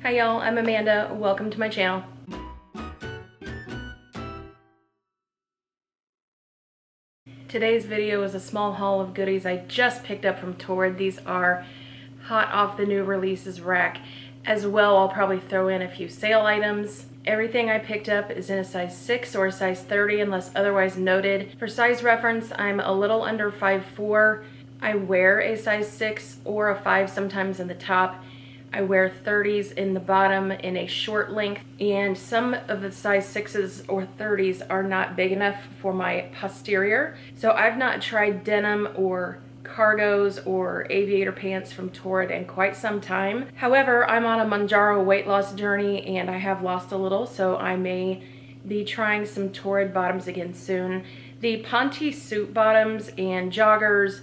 Hi y'all, I'm Amanda. Welcome to my channel. Today's video is a small haul of goodies I just picked up from Torrid. These are hot off the new releases rack. As well, I'll probably throw in a few sale items. Everything I picked up is in a size 6 or a size 30 unless otherwise noted. For size reference, I'm a little under 5'4". I wear a size 6 or a 5 sometimes in the top. I wear 30s in the bottom in a short length, and some of the size 6s or 30s are not big enough for my posterior. So I've not tried denim or cargos or aviator pants from Torrid in quite some time. However, I'm on a Manjaro weight loss journey and I have lost a little, so I may be trying some Torrid bottoms again soon. The Pant suit bottoms and joggers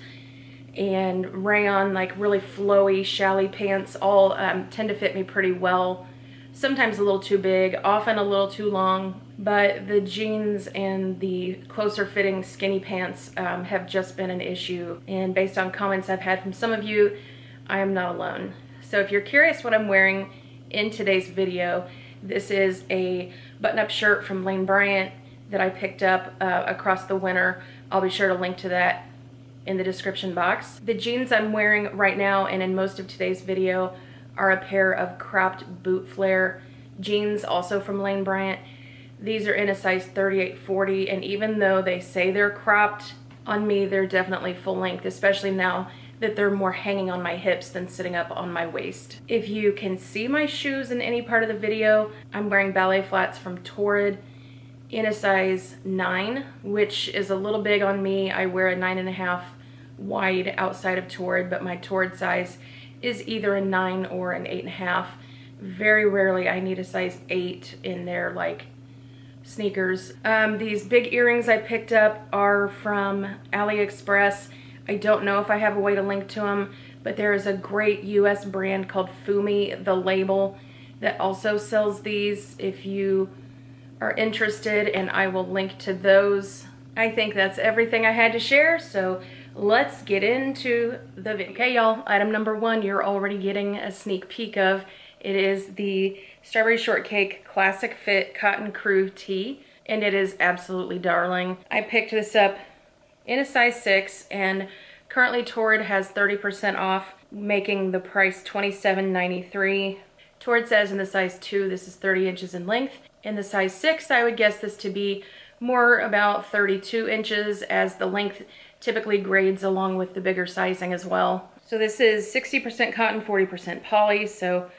and rayon, like really flowy, challis pants all tend to fit me pretty well. Sometimes a little too big, often a little too long, but the jeans and the closer fitting skinny pants have just been an issue. And based on comments I've had from some of you, I am not alone. So if you're curious what I'm wearing in today's video, this is a button-up shirt from Lane Bryant that I picked up across the winter. I'll be sure to link to that in the description box. The jeans I'm wearing right now and in most of today's video are a pair of cropped boot flare jeans, also from Lane Bryant. These are in a size 38-40, and even though they say they're cropped, on me they're definitely full length, especially now that they're more hanging on my hips than sitting up on my waist. If you can see my shoes in any part of the video, I'm wearing Ballet Flats from Torrid in a size 9, which is a little big on me. I wear a 9.5 wide outside of Torrid, but my Torrid size is either a 9 or an 8.5. Very rarely I need a size 8 in their like sneakers. These big earrings I picked up are from AliExpress. I don't know if I have a way to link to them, but there is a great US brand called Fumi the Label that also sells these if you are interested, and I will link to those. I think that's everything I had to share, so let's get into the video. Okay, y'all, item number 1 you're already getting a sneak peek of. It is the Strawberry Shortcake Classic Fit Cotton Crew Tee, and it is absolutely darling. I picked this up in a size 6, and currently Torrid has 30% off, making the price $27.93. Torrid says in the size 2 this is 30 inches in length. In the size 6, I would guess this to be more about 32 inches, as the length typically grades along with the bigger sizing as well. So this is 60% cotton, 40% poly, so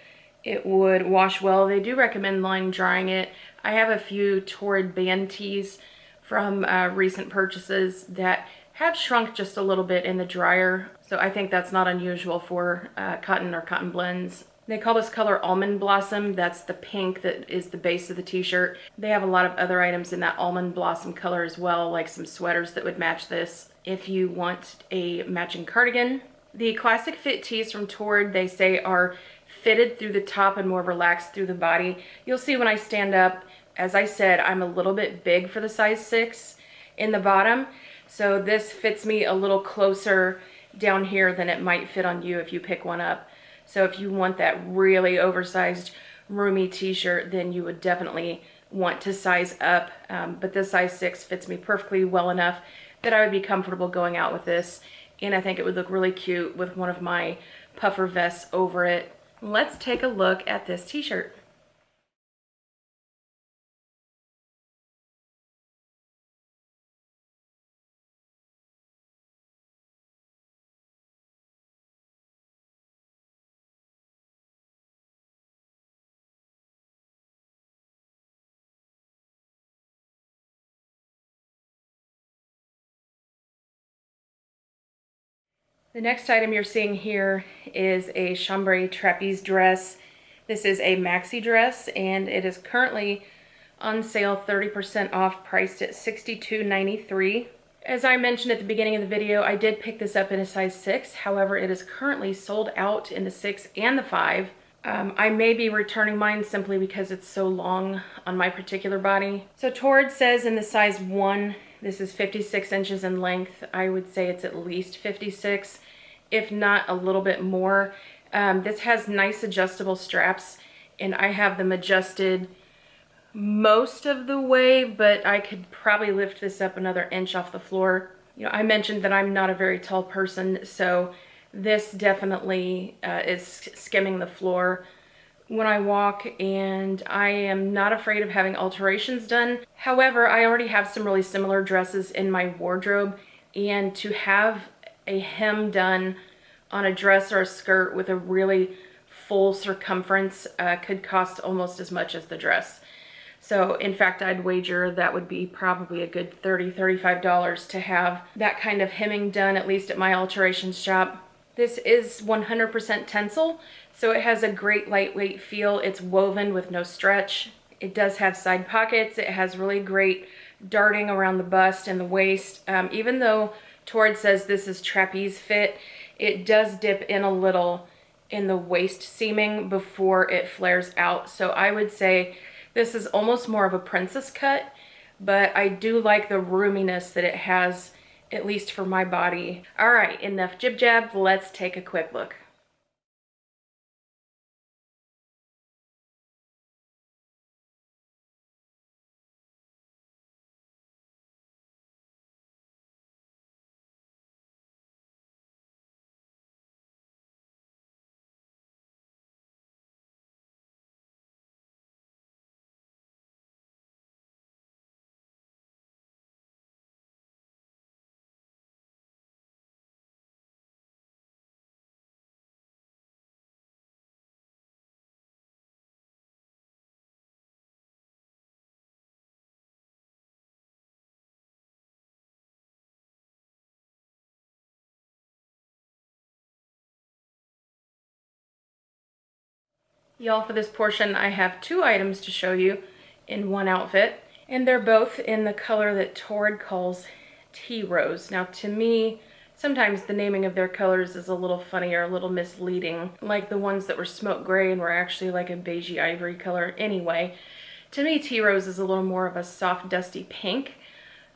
it would wash well. They do recommend line drying it. I have a few Torrid band tees from recent purchases that have shrunk just a little bit in the dryer, so I think that's not unusual for cotton or cotton blends. They call this color Almond Blossom. That's the pink that is the base of the t-shirt. They have a lot of other items in that Almond Blossom color as well, like some sweaters that would match this if you want a matching cardigan. The Classic Fit tees from Torrid, they say, are fitted through the top and more relaxed through the body. You'll see when I stand up, as I said, I'm a little bit big for the size 6 in the bottom, so this fits me a little closer down here than it might fit on you if you pick one up. So if you want that really oversized, roomy t-shirt, then you would definitely want to size up. But this size 6 fits me perfectly well enough that I would be comfortable going out with this. And I think it would look really cute with one of my puffer vests over it. Let's take a look at this t-shirt. The next item you're seeing here is a chambray trapeze dress. This is a maxi dress, and it is currently on sale 30% off, priced at $62.93. As I mentioned at the beginning of the video, I did pick this up in a size 6. However, it is currently sold out in the 6 and the 5. I may be returning mine simply because it's so long on my particular body. So Torrid says in the size 1, this is 56 inches in length. I would say it's at least 56, if not a little bit more. This has nice adjustable straps and I have them adjusted most of the way, but I could probably lift this up another inch off the floor. You know, I mentioned that I'm not a very tall person, so this definitely is skimming the floor when I walk, and I am not afraid of having alterations done. However, I already have some really similar dresses in my wardrobe, and to have a hem done on a dress or a skirt with a really full circumference could cost almost as much as the dress. So in fact, I'd wager that would be probably a good $30, $35 to have that kind of hemming done, at least at my alterations shop. This is 100% tencel, so it has a great lightweight feel. It's woven with no stretch. It does have side pockets. It has really great darting around the bust and the waist. Even though Torrid says this is trapeze fit, it does dip in a little in the waist seaming before it flares out. So I would say this is almost more of a princess cut, but I do like the roominess that it has, at least for my body. All right, enough jib jab, let's take a quick look. Y'all, for this portion, I have two items to show you in one outfit, and they're both in the color that Torrid calls tea rose. Now, to me, sometimes the naming of their colors is a little funny or a little misleading, like the ones that were smoke gray and were actually like a beigey ivory color anyway. To me, tea rose is a little more of a soft, dusty pink,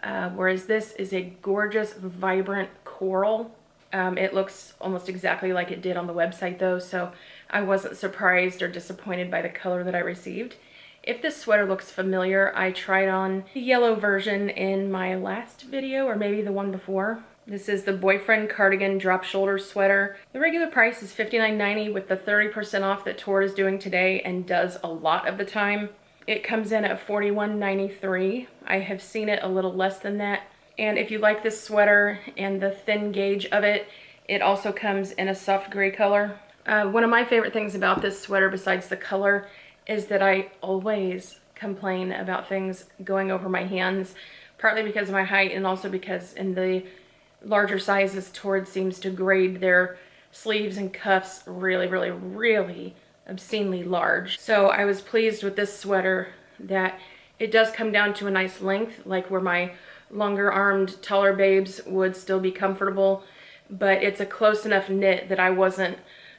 whereas this is a gorgeous, vibrant coral. It looks almost exactly like it did on the website though, so I wasn't surprised or disappointed by the color that I received. If this sweater looks familiar, I tried on the yellow version in my last video, or maybe the one before. This is the boyfriend cardigan drop shoulder sweater. The regular price is $59.90 with the 30% off that Torrid is doing today and does a lot of the time. It comes in at $41.93. I have seen it a little less than that. And if you like this sweater and the thin gauge of it, it also comes in a soft gray color. One of my favorite things about this sweater, besides the color, is that I always complain about things going over my hands, partly because of my height and also because in the larger sizes, Torrid seems to grade their sleeves and cuffs really, really, really obscenely large. So I was pleased with this sweater that it does come down to a nice length, like where my longer armed, taller babes would still be comfortable, but it's a close enough knit that I wasn't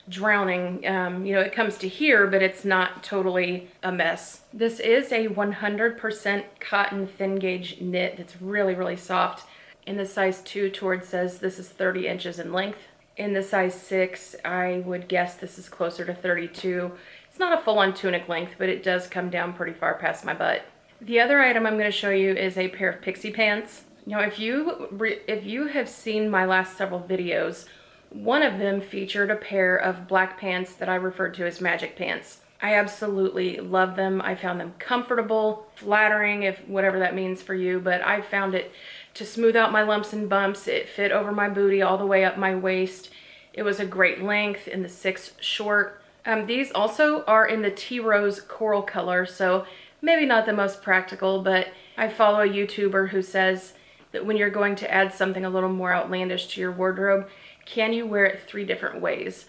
drowning. You know, it comes to here, but it's not totally a mess. This is a 100% cotton thin gauge knit that's really, really soft. In the size 2, Torrid says this is 30 inches in length. In the size 6, I would guess this is closer to 32. It's not a full-on tunic length, but it does come down pretty far past my butt. The other item I'm going to show you is a pair of pixie pants. Now, if you have seen my last several videos, one of them featured a pair of black pants that I referred to as magic pants. I absolutely love them. I found them comfortable, flattering, if whatever that means for you, but I found it to smooth out my lumps and bumps. It fit over my booty all the way up my waist. It was a great length in the 6 short. These also are in the tea rose coral color, so maybe not the most practical, but I follow a YouTuber who says that when you're going to add something a little more outlandish to your wardrobe, can you wear it 3 different ways?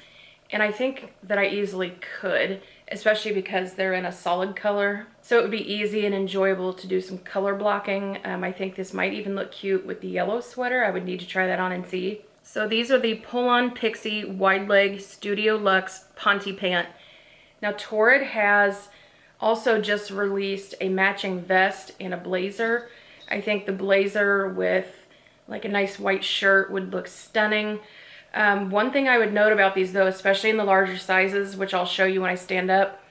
And I think that I easily could, especially because they're in a solid color. So it would be easy and enjoyable to do some color blocking. I think this might even look cute with the yellow sweater. I would need to try that on and see. So these are the Pull-On Pixie Wide Leg Studio Luxe Ponte Pant. Now Torrid has also just released a matching vest and a blazer. I think the blazer with like a nice white shirt would look stunning. One thing I would note about these though, especially in the larger sizes, which I'll show you when I stand up,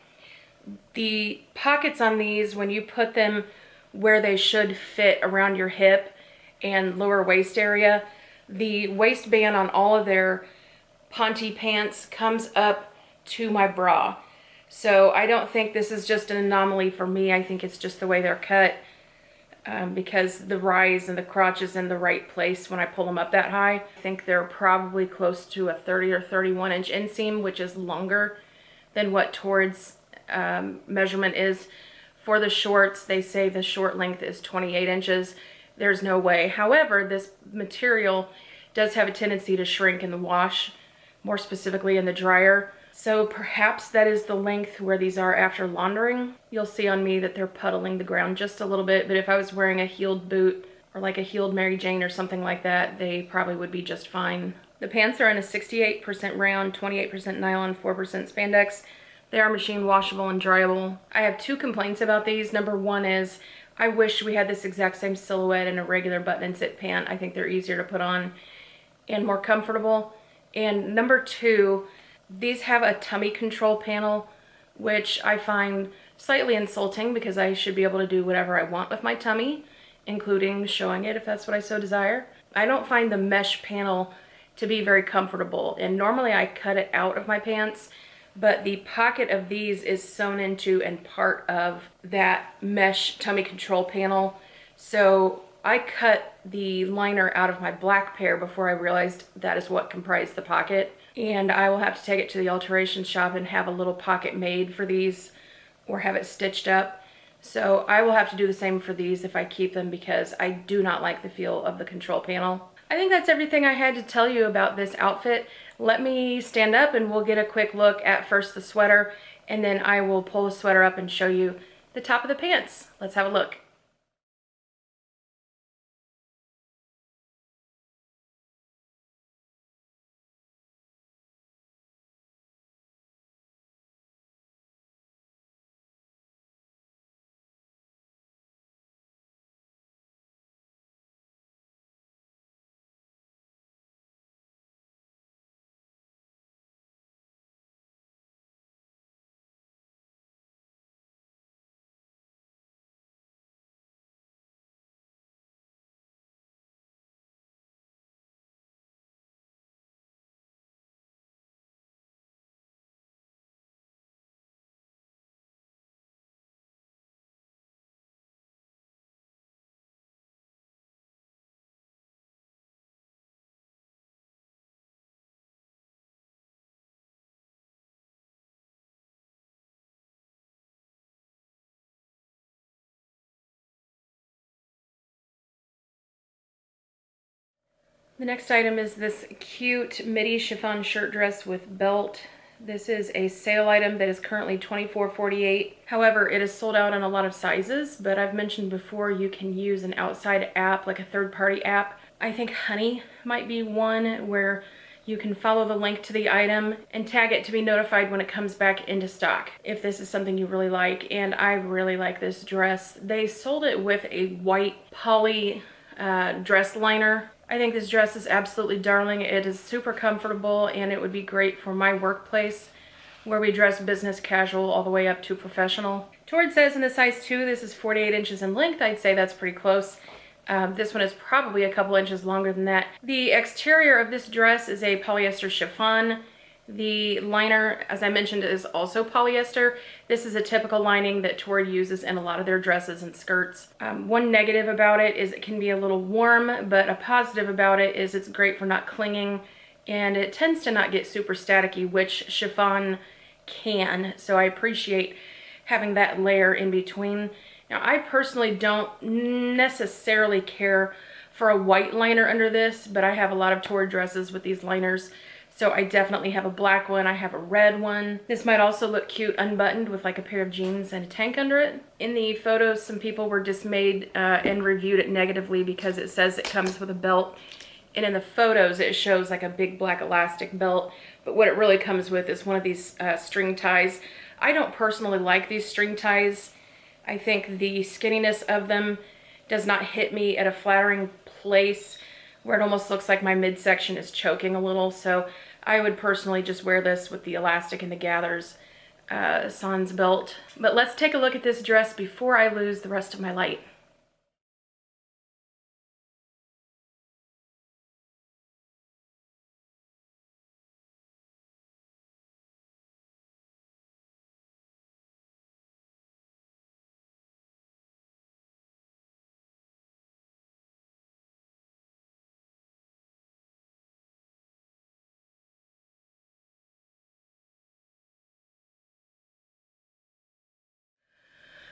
The pockets on these, when you put them where they should fit around your hip and lower waist area, the waistband on all of their Ponte pants comes up to my bra. So I don't think this is just an anomaly for me. I think it's just the way they're cut, because the rise and the crotch is in the right place when I pull them up that high. I think they're probably close to a 30 or 31 inch inseam, which is longer than what Torrid's measurement is. For the shorts, they say the short length is 28 inches. There's no way. However, this material does have a tendency to shrink in the wash, more specifically in the dryer. So perhaps that is the length where these are after laundering. You'll see on me that they're puddling the ground just a little bit, but if I was wearing a heeled boot or like a heeled Mary Jane or something like that, they probably would be just fine. The pants are in a 68% rayon, 28% nylon, 4% spandex. They are machine washable and dryable. I have two complaints about these. Number one is I wish we had this exact same silhouette in a regular button and zip pant. I think they're easier to put on and more comfortable. And number two, these have a tummy control panel, which I find slightly insulting because I should be able to do whatever I want with my tummy, including showing it if that's what I so desire. I don't find the mesh panel to be very comfortable, and normally I cut it out of my pants, but the pocket of these is sewn into and part of that mesh tummy control panel. So I cut the liner out of my black pair before I realized that is what comprised the pocket. And I will have to take it to the alteration shop and have a little pocket made for these or have it stitched up. So I will have to do the same for these if I keep them, because I do not like the feel of the control panel. I think that's everything I had to tell you about this outfit. Let me stand up and we'll get a quick look at first the sweater, and then I will pull the sweater up and show you the top of the pants. Let's have a look. The next item is this cute midi chiffon shirt dress with belt. This is a sale item that is currently $24.48. However, it is sold out in a lot of sizes, but I've mentioned before you can use an outside app, like a third-party app. I think Honey might be one where you can follow the link to the item and tag it to be notified when it comes back into stock, if this is something you really like. And I really like this dress. They sold it with a white poly dress liner. I think this dress is absolutely darling. It is super comfortable, and it would be great for my workplace where we dress business casual all the way up to professional. Torrid says in the size 2, this is 48 inches in length. I'd say that's pretty close. This one is probably a couple inches longer than that. The exterior of this dress is a polyester chiffon. The liner, as I mentioned, is also polyester. This is a typical lining that Torrid uses in a lot of their dresses and skirts. One negative about it is it can be a little warm, but a positive about it is it's great for not clinging, and it tends to not get super staticky, which chiffon can. So I appreciate having that layer in between. Now, I personally don't necessarily care for a white liner under this, but I have a lot of Torrid dresses with these liners. So I definitely have a black one, I have a red one. This might also look cute unbuttoned with like a pair of jeans and a tank under it. In the photos, some people were dismayed and reviewed it negatively because it says it comes with a belt. And in the photos, it shows like a big black elastic belt. But what it really comes with is one of these string ties. I don't personally like these string ties. I think the skinniness of them does not hit me at a flattering place where it almost looks like my midsection is choking a little. So I would personally just wear this with the elastic and the gathers sans belt. But let's take a look at this dress before I lose the rest of my light.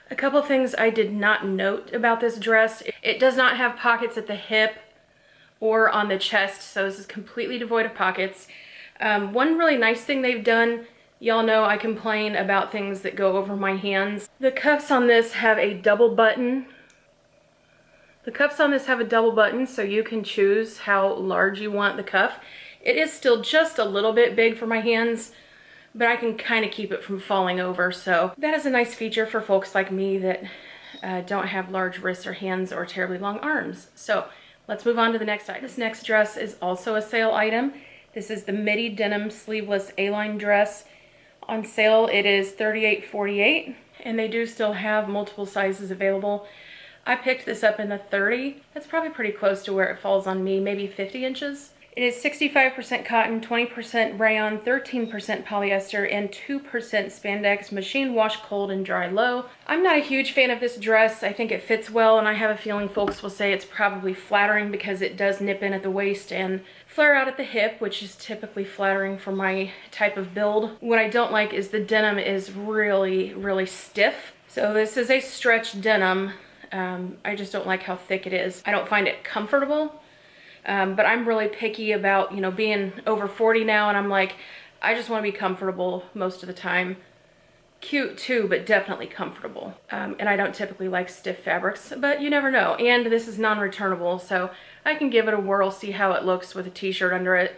A couple things I did not note about this dress. It does not have pockets at the hip or on the chest, so this is completely devoid of pockets. One really nice thing they've done, y'all know I complain about things that go over my hands. The cuffs on this have a double button. The cuffs on this have a double button, so you can choose how large you want the cuff. It is still just a little bit big for my hands, but I can kind of keep it from falling over. So that is a nice feature for folks like me that don't have large wrists or hands or terribly long arms. So let's move on to the next item. This next dress is also a sale item. This is the Midi denim sleeveless A-line dress. On sale, it is $38.48, and they do still have multiple sizes available. I picked this up in the 30. That's probably pretty close to where it falls on me, maybe 50 inches. It is 65% cotton, 20% rayon, 13% polyester, and 2% spandex, machine wash cold and dry low. I'm not a huge fan of this dress. I think it fits well, and I have a feeling folks will say it's probably flattering because it does nip in at the waist and flare out at the hip, which is typically flattering for my type of build. What I don't like is the denim is really, really stiff. So this is a stretch denim. I just don't like how thick it is. I don't find it comfortable. But I'm really picky about, you know, being over 40 now, and I'm like, I just want to be comfortable most of the time. Cute too, but definitely comfortable. And I don't typically like stiff fabrics, but you never know. And this is non-returnable, so I can give it a whirl, see how it looks with a t-shirt under it.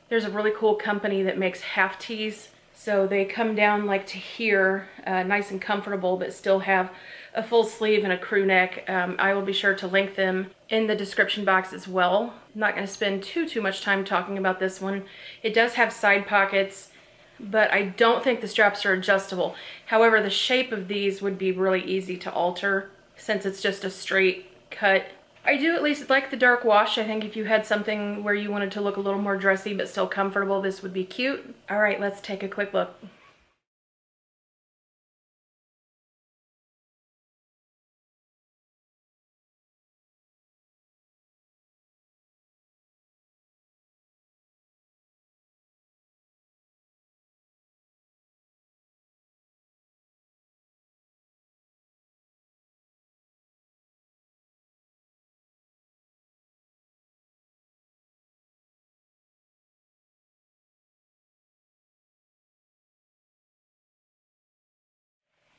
There's a really cool company that makes half tees, so they come down like to here, nice and comfortable, but still have a full sleeve and a crew neck. I will be sure to link them in the description box as well. I'm not going to spend too much time talking about this one. It does have side pockets, but I don't think the straps are adjustable. However, the shape of these would be really easy to alter since it's just a straight cut. I do at least like the dark wash. I think if you had something where you wanted to look a little more dressy but still comfortable, this would be cute. All right, let's take a quick look.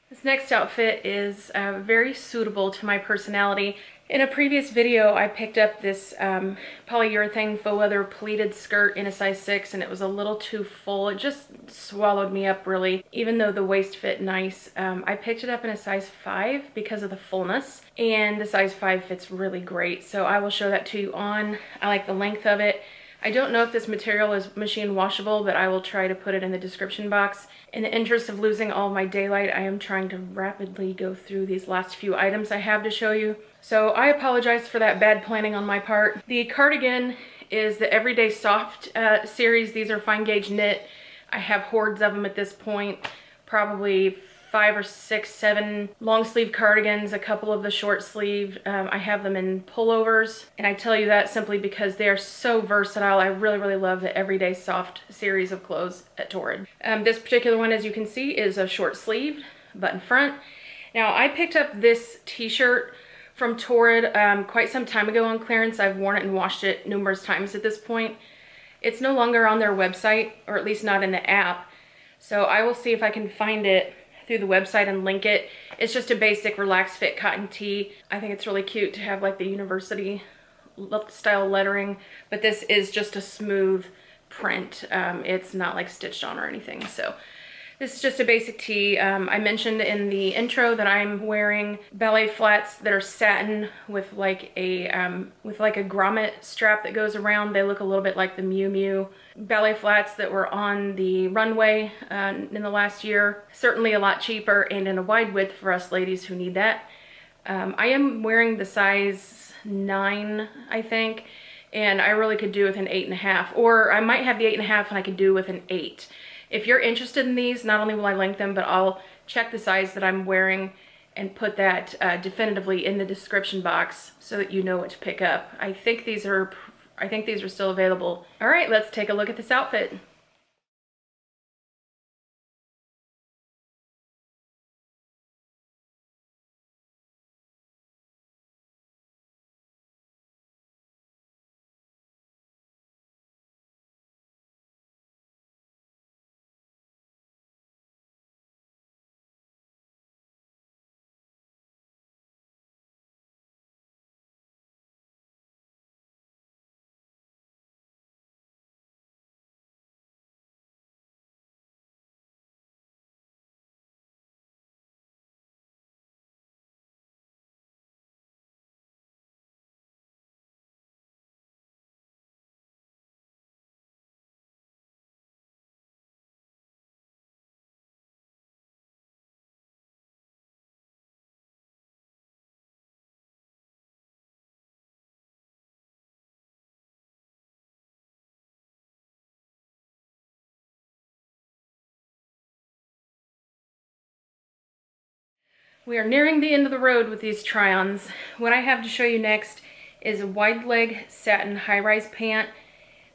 This next outfit is very suitable to my personality. In a previous video, I picked up this polyurethane faux leather pleated skirt in a size 6, and it was a little too full. It just swallowed me up, really, even though the waist fit nice. I picked it up in a size 5 because of the fullness, and the size 5 fits really great, so I will show that to you on. I like the length of it. I don't know if this material is machine washable, but I will try to put it in the description box. In the interest of losing all of my daylight, I am trying to rapidly go through these last few items I have to show you. So I apologize for that bad planning on my part. The cardigan is the Everyday Soft series. These are fine gauge knit. I have hordes of them at this point, probably 5 or 6, 7 long sleeve cardigans, a couple of the short sleeve. I have them in pullovers, and I tell you that simply because they are so versatile. I really love the Everyday Soft series of clothes at Torrid. This particular one, as you can see, is a short sleeve, button front. Now, I picked up this t-shirt from Torrid quite some time ago on clearance. I've worn it and washed it numerous times at this point. It's no longer on their website, or at least not in the app, so I will see if I can find it through the website and link it. It's just a basic relaxed fit cotton tee. I think it's really cute to have like the university style lettering, but this is just a smooth print. It's not like stitched on or anything. So This is just a basic tee. I mentioned in the intro that I'm wearing ballet flats that are satin with like a grommet strap that goes around. They look a little bit like the Miu Miu ballet flats that were on the runway in the last year. Certainly a lot cheaper and in a wide width for us ladies who need that. I am wearing the size 9, I think, and I really could do with an 8.5, or I might have the 8.5 and I could do with an 8. If you're interested in these, not only will I link them, but I'll check the size that I'm wearing and put that definitively in the description box so that you know what to pick up. I think these are still available. All right, let's take a look at this outfit. We are nearing the end of the road with these try-ons. What I have to show you next is a Wideleg satin high-rise pant.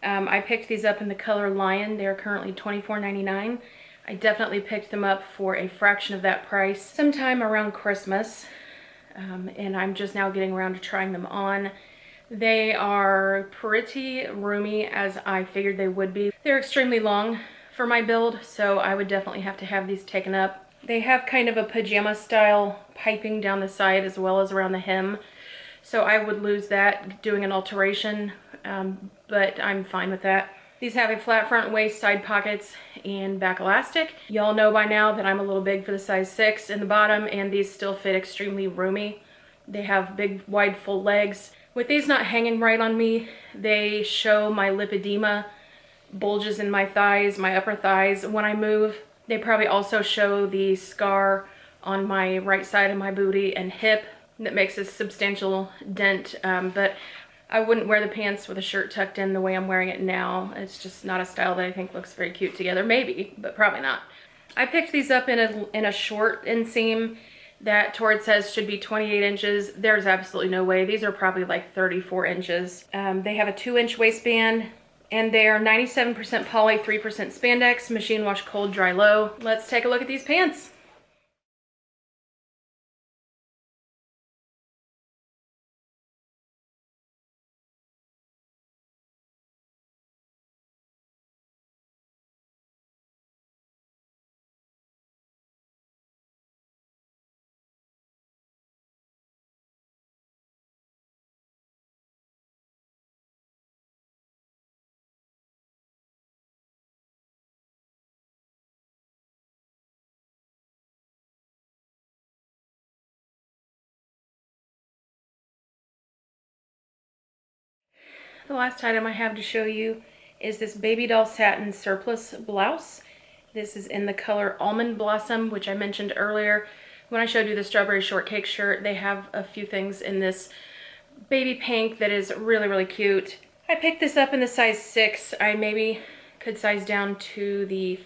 I picked these up in the color Lion. They are currently $24.99. I definitely picked them up for a fraction of that price sometime around Christmas, and I'm just now getting around to trying them on. They are pretty roomy, as I figured they would be. They're extremely long for my build, so I would definitely have to have these taken up. They have kind of a pajama style piping down the side as well as around the hem, so I would lose that doing an alteration, but I'm fine with that. These have a flat front waist, side pockets, and back elastic. Y'all know by now that I'm a little big for the size 6 in the bottom, and these still fit extremely roomy. They have big, wide, full legs. With these not hanging right on me, they show my lipedema, bulges in my thighs, my upper thighs when I move. They probably also show the scar on my right side of my booty and hip that makes a substantial dent, but I wouldn't wear the pants with a shirt tucked in the way I'm wearing it now. It's just not a style that I think looks very cute together. Maybe, but probably not. I picked these up in a short inseam that Torrid says should be 28 inches. There's absolutely no way. These are probably like 34 inches. They have a 2-inch waistband, and they are 97% poly, 3% spandex, machine wash cold, dry low. Let's take a look at these pants. The last item I have to show you is this baby doll satin surplus blouse. This is in the color Almond Blossom, which I mentioned earlier. When I showed you the strawberry shortcake shirt, they have a few things in this baby pink that is really, really cute. I picked this up in the size 6. I maybe could size down to the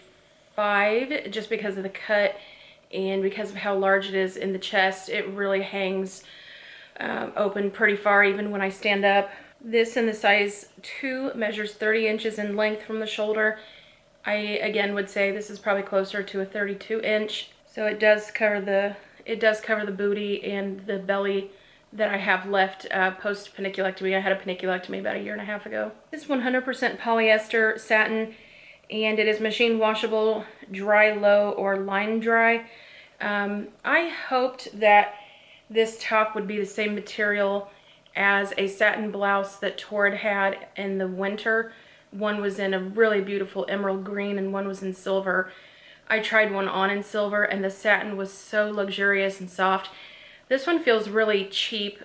5 just because of the cut and because of how large it is in the chest. It really hangs open pretty far even when I stand up. This in the size 2 measures 30 inches in length from the shoulder. I again would say this is probably closer to a 32 inch. So it does cover the booty and the belly that I have left post paniculectomy. I had a paniculectomy about 1.5 years ago. This is 100% polyester satin, and it is machine washable, dry low or line dry. I hoped that this top would be the same material as a satin blouse that Torrid had in the winter. One was in a really beautiful emerald green and one was in silver. I tried one on in silver and the satin was so luxurious and soft. This one feels really cheap,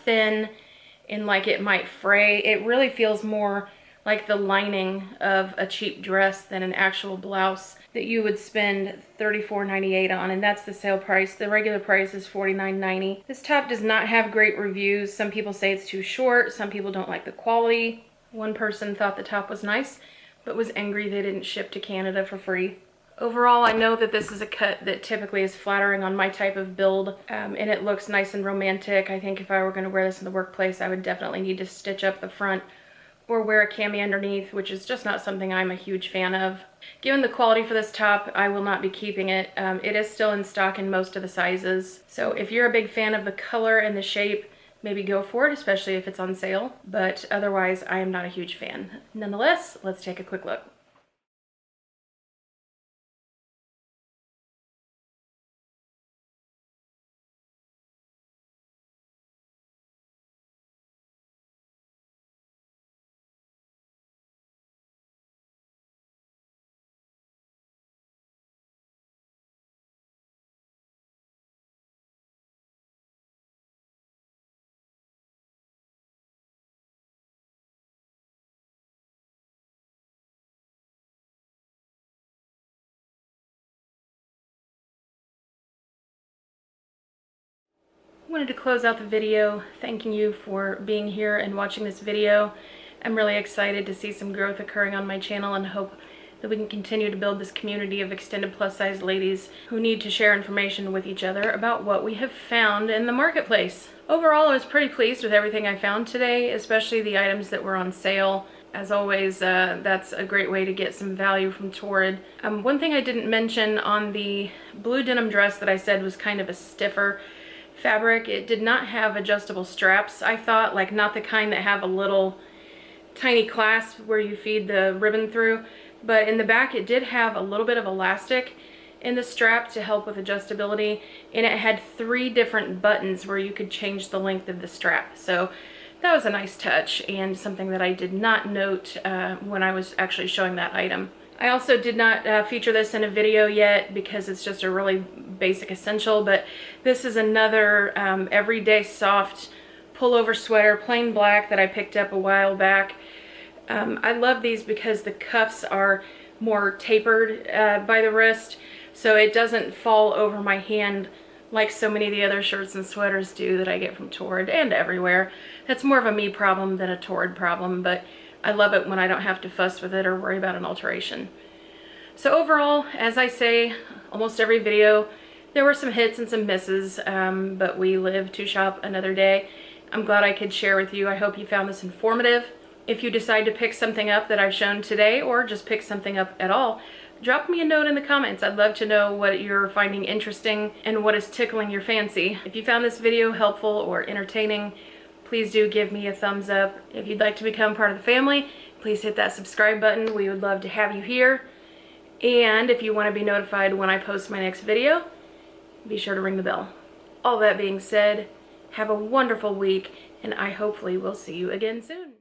thin, and like it might fray. It really feels more like the lining of a cheap dress than an actual blouse that you would spend $34.98 on, and that's the sale price. The regular price is $49.90. This top does not have great reviews. Some people say it's too short, some people don't like the quality. One person thought the top was nice, but was angry they didn't ship to Canada for free. Overall, I know that this is a cut that typically is flattering on my type of build, and it looks nice and romantic. I think if I were going to wear this in the workplace, I would definitely need to stitch up the front or wear a cami underneath, which is just not something I'm a huge fan of. Given the quality for this top, I will not be keeping it. It is still in stock in most of the sizes. So if you're a big fan of the color and the shape, maybe go for it, especially if it's on sale. But otherwise, I am not a huge fan. Nonetheless, let's take a quick look. Wanted to close out the video thanking you for being here and watching this video. I'm really excited to see some growth occurring on my channel and hope that we can continue to build this community of extended plus size ladies who need to share information with each other about what we have found in the marketplace. Overall, I was pretty pleased with everything I found today, especially the items that were on sale. As always, that's a great way to get some value from Torrid. One thing I didn't mention on the blue denim dress that I said was kind of a stiffer fabric, it did not have adjustable straps. I thought, like, not the kind that have a little tiny clasp where you feed the ribbon through, but in the back it did have a little bit of elastic in the strap to help with adjustability, and it had 3 different buttons where you could change the length of the strap. So that was a nice touch and something that I did not note when I was actually showing that item. I also did not feature this in a video yet because it's just a really basic essential, but this is another everyday soft pullover sweater, plain black, that I picked up a while back. I love these because the cuffs are more tapered by the wrist, so it doesn't fall over my hand like so many of the other shirts and sweaters do that I get from Torrid and everywhere. That's more of a me problem than a Torrid problem, but I love it when I don't have to fuss with it or worry about an alteration. So overall, as I say almost every video, there were some hits and some misses, but we live to shop another day. I'm glad I could share with you. I hope you found this informative. If you decide to pick something up that I've shown today, or just pick something up at all, drop me a note in the comments. I'd love to know what you're finding interesting and what is tickling your fancy. If you found this video helpful or entertaining, please do give me a thumbs up. If you'd like to become part of the family, please hit that subscribe button. We would love to have you here. And if you want to be notified when I post my next video, be sure to ring the bell. All that being said, have a wonderful week, and I hopefully will see you again soon.